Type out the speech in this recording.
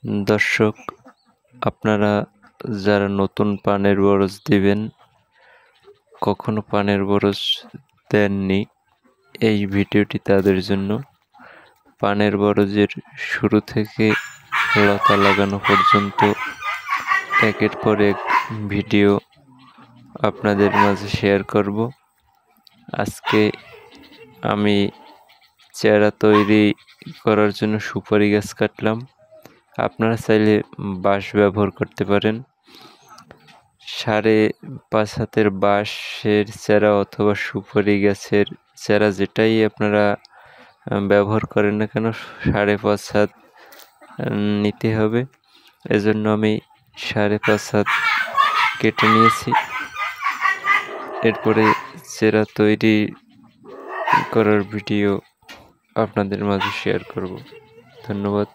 দর্শক, আপনারা যারা নতুন পানের বরজ দিবেন, কখনো পানের বরজ দেননি, এই ভিডিওটি তাদের জন্য। পানের বরজের শুরু থেকে লতা লাগানো পর্যন্ত একের পর এক ভিডিও আপনাদের মাঝে শেয়ার করব। আজকে আমি চারা তৈরি করার জন্য সুপারি গাছ কাটলাম। আপনারা চাইলে বাঁশ ব্যবহার করতে পারেন। 5.5 হাতের বাঁশের চারা অথবা সুপারি গাছের চারা যেটাই আপনারা ব্যবহার করেন না কেন 5.5 হাত নিতে হবে। এজন্য আমি 5.5 হাত কেটে নিয়েছি। এরপরে চারা তৈরি করার ভিডিও আপনাদের মাঝে শেয়ার করব। ধন্যবাদ।